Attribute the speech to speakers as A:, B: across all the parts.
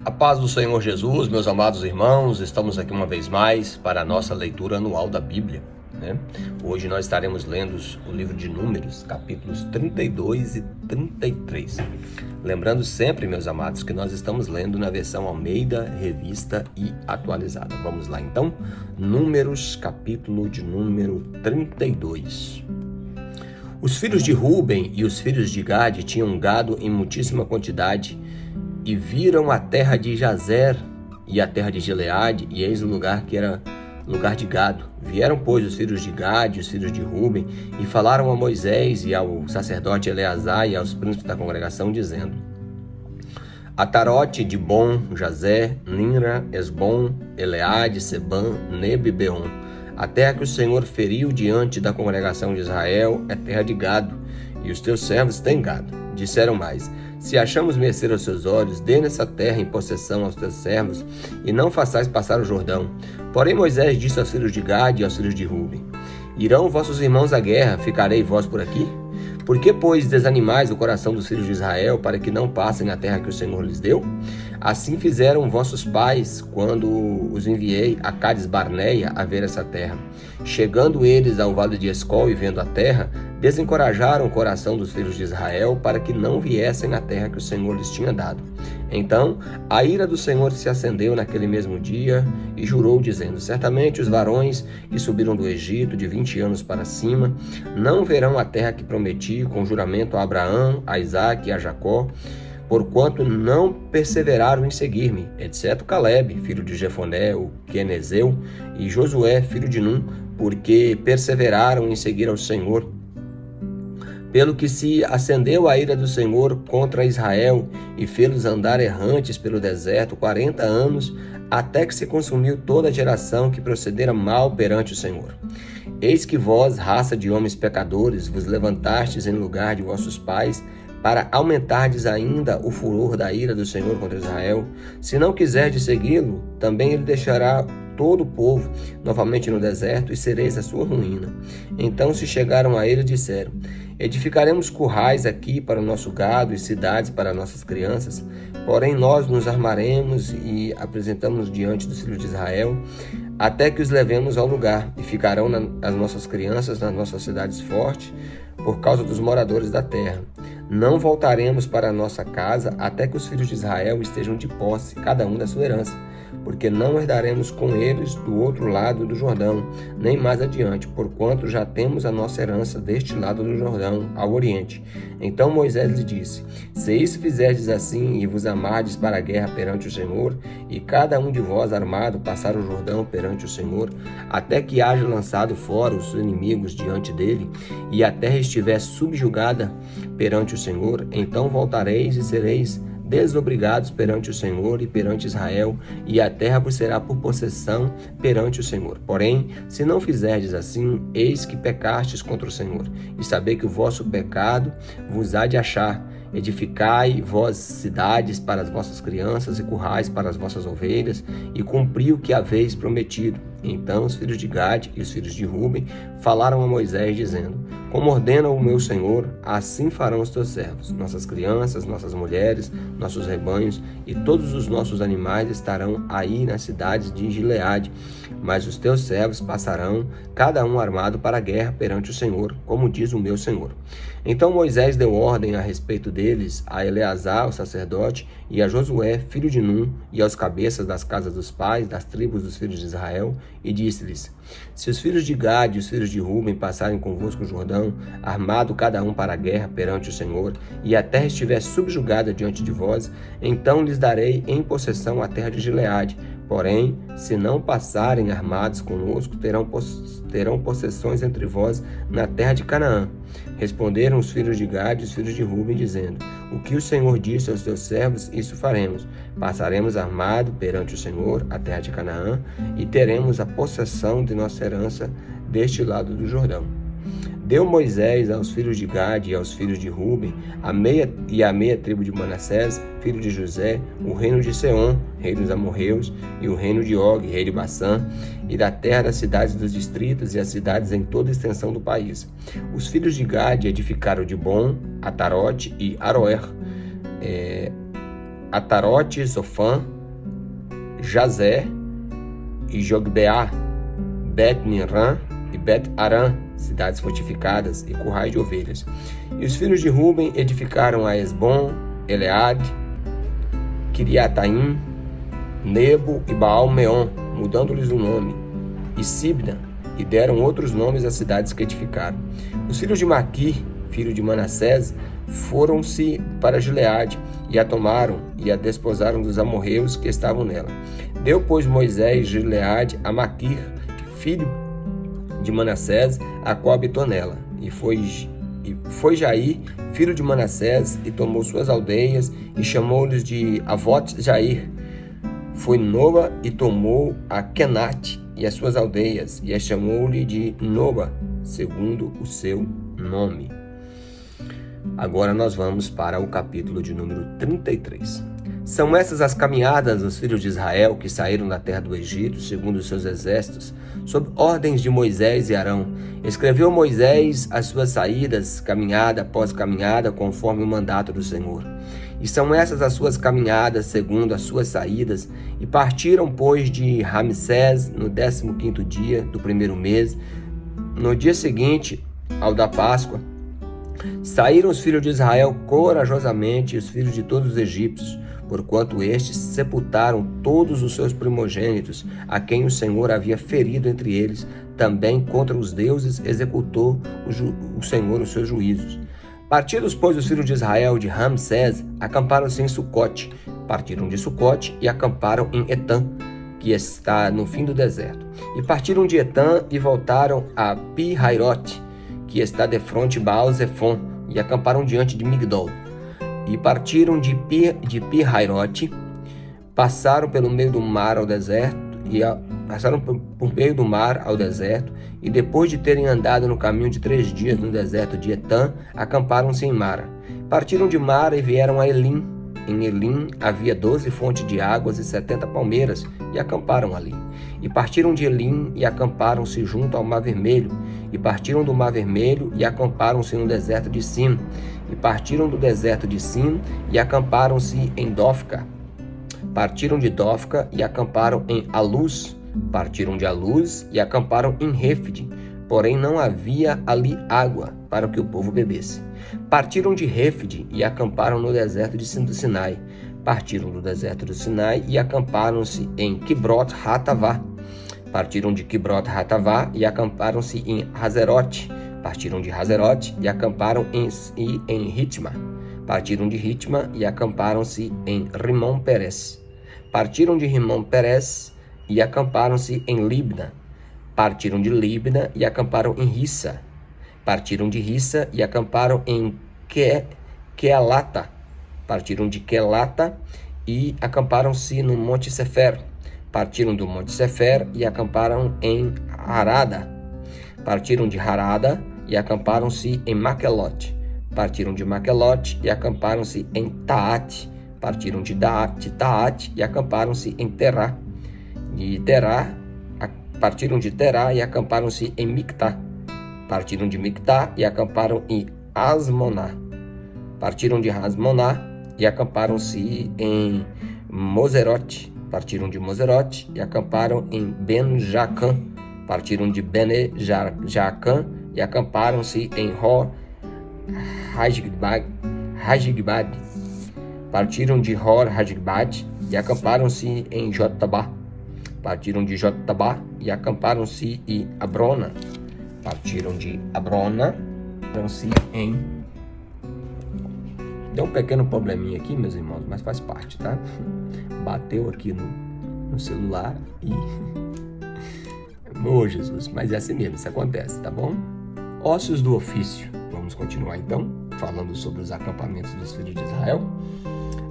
A: A paz do Senhor Jesus, meus amados irmãos, estamos aqui uma vez mais para a nossa leitura anual da Bíblia, né? Hoje nós estaremos lendo o livro de Números, capítulos 32 e 33. Lembrando sempre, meus amados, que nós estamos lendo na versão Almeida, Revista e Atualizada. Vamos lá então, Números, capítulo de número 32. Os filhos de Ruben e os filhos de Gade tinham gado em muitíssima quantidade, e viram a terra de Jazer e a terra de Gileade, e eis o lugar que era lugar de gado. Vieram, pois, os filhos de Gade e os filhos de Ruben, e falaram a Moisés e ao sacerdote Eleazar e aos príncipes da congregação, dizendo: Atarote, Dibon, Jazer, Ninra, Esbom, Eleade, Sebam, Nebe e Beon. A terra que o Senhor feriu diante da congregação de Israel é terra de gado, e os teus servos têm gado. Disseram mais: Se achamos mercê aos seus olhos, dê nessa terra em possessão aos teus servos, e não façais passar o Jordão. Porém Moisés disse aos filhos de Gade e aos filhos de Ruben: Irão vossos irmãos à guerra, ficarei vós por aqui? Por que, pois, desanimais o coração dos filhos de Israel, para que não passem a terra que o Senhor lhes deu? Assim fizeram vossos pais, quando os enviei a Cades Barneia a ver essa terra. Chegando eles ao vale de Escol e vendo a terra, desencorajaram o coração dos filhos de Israel, para que não viessem à terra que o Senhor lhes tinha dado. Então a ira do Senhor se acendeu naquele mesmo dia, e jurou, dizendo: Certamente os varões que subiram do Egito de 20 anos para cima não verão a terra que prometi com juramento a Abraão, a Isaque e a Jacó, porquanto não perseveraram em seguir-me, exceto Caleb, filho de Jefoné, o quenezeu, e Josué, filho de Num, porque perseveraram em seguir ao Senhor. Pelo que se acendeu a ira do Senhor contra Israel, e fê-los andar errantes pelo deserto 40 anos, até que se consumiu toda a geração que procedera mal perante o Senhor. Eis que vós, raça de homens pecadores, vos levantastes em lugar de vossos pais, para aumentardes ainda o furor da ira do Senhor contra Israel. Se não quiserdes segui-lo, também ele deixará todo o povo novamente no deserto, e sereis a sua ruína. Então se chegaram a ele e disseram: Edificaremos currais aqui para o nosso gado e cidades para nossas crianças. Porém nós nos armaremos e apresentamos diante dos filhos de Israel, até que os levemos ao lugar, e ficarão as nossas crianças nas nossas cidades fortes, por causa dos moradores da terra. Não voltaremos para a nossa casa até que os filhos de Israel estejam de posse, cada um da sua herança, porque não herdaremos com eles do outro lado do Jordão, nem mais adiante, porquanto já temos a nossa herança deste lado do Jordão, ao oriente. Então Moisés lhe disse: Se isso fizerdes assim, e vos amardes para a guerra perante o Senhor, e cada um de vós armado passar o Jordão perante o Senhor, até que haja lançado fora os inimigos diante dele, e a terra estiver subjugada perante o Senhor, então voltareis e sereis desobrigados perante o Senhor e perante Israel, e a terra vos será por possessão perante o Senhor. Porém, se não fizerdes assim, eis que pecastes contra o Senhor, e sabei que o vosso pecado vos há de achar. Edificai vós cidades para as vossas crianças e currais para as vossas ovelhas, e cumpri o que haveis prometido. Então os filhos de Gade e os filhos de Ruben falaram a Moisés, dizendo: Como ordena o meu Senhor, assim farão os teus servos. Nossas crianças, nossas mulheres, nossos rebanhos e todos os nossos animais estarão aí nas cidades de Gileade. Mas os teus servos passarão, cada um armado para a guerra perante o Senhor, como diz o meu Senhor. Então Moisés deu ordem a respeito deles a Eleazar, o sacerdote, e a Josué, filho de Num, e aos cabeças das casas dos pais, das tribos dos filhos de Israel, e disse-lhes: Se os filhos de Gade e os filhos de Ruben passarem convosco o Jordão, armado cada um para a guerra perante o Senhor, e a terra estiver subjugada diante de vós, então lhes darei em possessão a terra de Gileade. Porém, se não passarem armados conosco, terão possessões entre vós na terra de Canaã. Responderam os filhos de Gade e os filhos de Ruben, dizendo: O que o Senhor disse aos teus servos, isso faremos. Passaremos armado perante o Senhor a terra de Canaã, e teremos a possessão de nossa herança deste lado do Jordão. Deu Moisés aos filhos de Gade e aos filhos de Ruben, a meia tribo de Manassés, filho de José, o reino de Seom, rei dos amorreus, e o reino de Og, rei de Bassã, e da terra das cidades dos distritos e as cidades em toda a extensão do país. Os filhos de Gade edificaram Dibon, Atarote e Aroer, Atarote, Sofã, Jazer e Jogbeá, Bet-Niram e Bet-Aram, cidades fortificadas e currais de ovelhas. E os filhos de Ruben edificaram a Esbom, Eleade, Kiriataim, Nebo e Baal-Meon, mudando-lhes o nome, e Sibna, e deram outros nomes às cidades que edificaram. Os filhos de Maquir, filho de Manassés, foram-se para Gileade, e a tomaram, e a desposaram dos amorreus que estavam nela. Deu, pois, Moisés Gileade a Maquir, filho de Manassés, a qual habitou nela. E foi Jair, filho de Manassés, e tomou suas aldeias, e chamou-lhes de Avot-Jair. Foi Noba, e tomou a Kenate e as suas aldeias, e a chamou-lhe de Noba, segundo o seu nome. Agora nós vamos para o capítulo de número 33. São essas as caminhadas dos filhos de Israel que saíram da terra do Egito, segundo os seus exércitos, sob ordens de Moisés e Arão. Escreveu Moisés as suas saídas, caminhada após caminhada, conforme o mandato do Senhor. E são essas as suas caminhadas, segundo as suas saídas, e partiram, pois, de Ramsés no 15º dia do primeiro mês, no dia seguinte ao da Páscoa. Saíram os filhos de Israel corajosamente, e os filhos de todos os egípcios, porquanto estes sepultaram todos os seus primogênitos, a quem o Senhor havia ferido entre eles. Também contra os deuses executou o Senhor os seus juízos. Partidos, pois, os filhos de Israel de Ramsés, acamparam-se em Sucote. Partiram de Sucote e acamparam em Etã, que está no fim do deserto. E partiram de Etã e voltaram a Pi-Hairote, que está defronte de Baal-Zephon, e acamparam diante de Migdol. E partiram de Pi-Hairote, passaram pelo meio do mar ao deserto, passaram por meio do mar ao deserto, e depois de terem andado no caminho de 3 dias no deserto de Etã, acamparam-se em Mara. Partiram de Mara e vieram a Elim. Em Elim havia 12 fontes de águas e 70 palmeiras, e acamparam ali. E partiram de Elim e acamparam-se junto ao Mar Vermelho. E partiram do Mar Vermelho e acamparam-se no deserto de Sim. E partiram do deserto de Sim e acamparam-se em Dofca. Partiram de Dofca e acamparam em Aluz. Partiram de Aluz e acamparam em Réfide, porém não havia ali água para que o povo bebesse. Partiram de Réfide e acamparam no deserto de Sinai. Partiram do deserto do Sinai e acamparam-se em Kibrot-Hatavá. Partiram de Kibrot-Hatavá e acamparam-se em Hazerote. Partiram de Hazerote e acamparam em Ritma. Partiram de Ritma e acamparam-se em Rimon-Perez. Partiram de Rimon-Perez e acamparam-se em Libna. Partiram de Libna e acamparam em Rissa. Partiram de Rissa e acamparam em Quelata. Partiram de Quelata e acamparam-se no Monte Sefer. Partiram do Monte Sefer e acamparam em Harada. Partiram de Harada e acamparam-se em Maquelote. Partiram de Maquelote e acamparam-se em Taate. Partiram de Taate e acamparam-se em Terá. Partiram de Terá e acamparam-se em Mictá. Partiram de Mictá e acamparam em Asmoná. Partiram de Asmoná e acamparam-se em Moserote. Partiram de Moserote e acamparam em Ben-Jacã. Partiram de Bene-Jacã e acamparam-se em Hor-Hagigbad. Partiram de Hor-Hagigbad e acamparam-se em Jotabá. Partiram de Jotabá e acamparam-se em Abrona. Partiram de Abrona e acamparam-se em... Deu um pequeno probleminha aqui, meus irmãos, mas faz parte, tá? Bateu aqui no celular e... Ô, Jesus, mas é assim mesmo, isso acontece, tá bom? Ócios do ofício. Vamos continuar então, falando sobre os acampamentos dos filhos de Israel.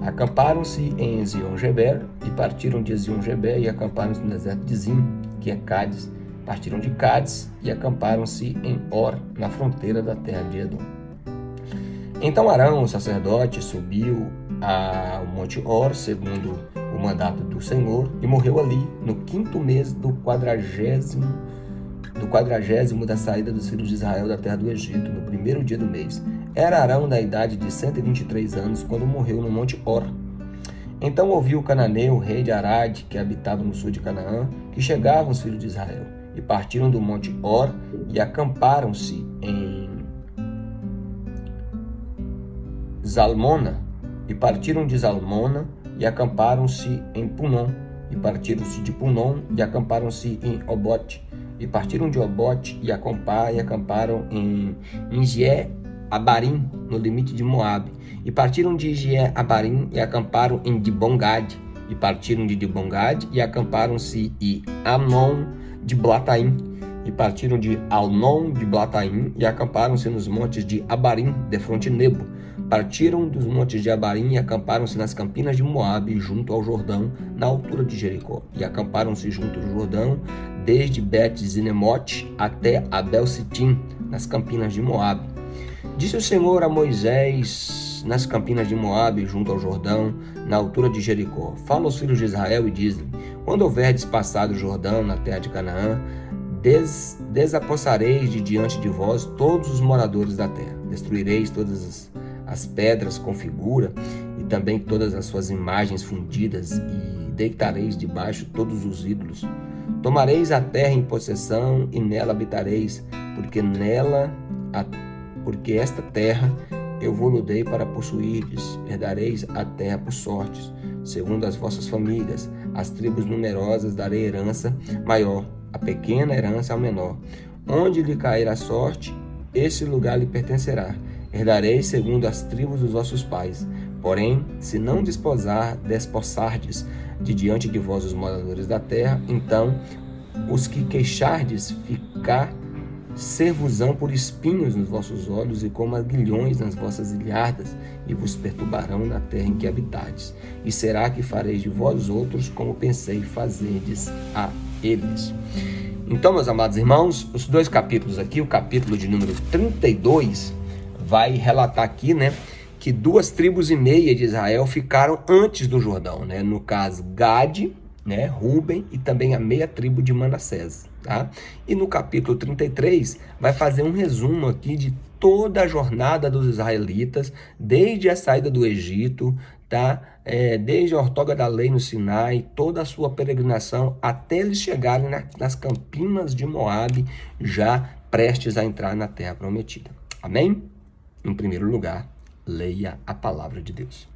A: Acamparam-se em Ezion-Geber e partiram de Ezion-Geber e acamparam-se no deserto de Zim, que é Cádiz. Partiram de Cádiz e acamparam-se em Or, na fronteira da terra de Edom. Então Arão, o sacerdote, subiu ao monte Or, segundo o mandato do Senhor, e morreu ali, no 5º mês do 40º da saída dos filhos de Israel da terra do Egito, no 1º dia do mês. Era Arão da idade de 123 anos quando morreu no monte Or. Então ouviu o cananeu, rei de Arade, que habitava no sul de Canaã, que chegavam os filhos de Israel, e partiram do monte Or, e acamparam-se em Zalmona, e partiram de Zalmona, e acamparam-se em Punon, e partiram-se de Punon, e acamparam-se em Obote, e partiram de Obote, e acamparam em Engie-Abarim, no limite de Moabe, e partiram de Engie-Abarim, e acamparam em Dibongade, e partiram de Dibongade, e acamparam-se em Amnon de Blataim, e partiram de Alnon de Blataim, e acamparam-se nos montes de Abarim, defronte Nebo. Partiram dos montes de Abarim e acamparam-se nas campinas de Moabe, junto ao Jordão, na altura de Jericó. E acamparam-se junto do Jordão, desde Bet-Zinemote até Abel-Sitim, nas campinas de Moabe. Disse o Senhor a Moisés, nas campinas de Moabe, junto ao Jordão, na altura de Jericó: fala aos filhos de Israel e diz-lhe: quando houverdes passado o Jordão na terra de Canaã, desapossareis de diante de vós todos os moradores da terra. Destruireis todas as pedras com figura e também todas as suas imagens fundidas, e deitareis debaixo todos os ídolos. Tomareis a terra em possessão e nela habitareis, porque esta terra eu vou-lo dei para possuirdes. Herdareis a terra por sortes, segundo as vossas famílias. As tribos numerosas darei herança maior, a pequena herança ao menor. Onde lhe cair a sorte, esse lugar lhe pertencerá. Herdareis segundo as tribos dos vossos pais. Porém, se não despossardes de diante de vós os moradores da terra, então os que queixardes ficar ser-vos-ão por espinhos nos vossos olhos e como aguilhões nas vossas ilhardas, e vos perturbarão na terra em que habitardes. E será que fareis de vós outros como pensei fazerdes a eles. Então, meus amados irmãos, os dois capítulos aqui, o capítulo de número 32, vai relatar aqui, que 2,5 tribos de Israel ficaram antes do Jordão, no caso Gade, Ruben e também a meia tribo de Manassés, tá? E no capítulo 33 vai fazer um resumo aqui de toda a jornada dos israelitas, desde a saída do Egito, tá? Desde a outorga da lei no Sinai, toda a sua peregrinação, até eles chegarem nas campinas de Moabe, já prestes a entrar na terra prometida. Amém? Em primeiro lugar, leia a palavra de Deus.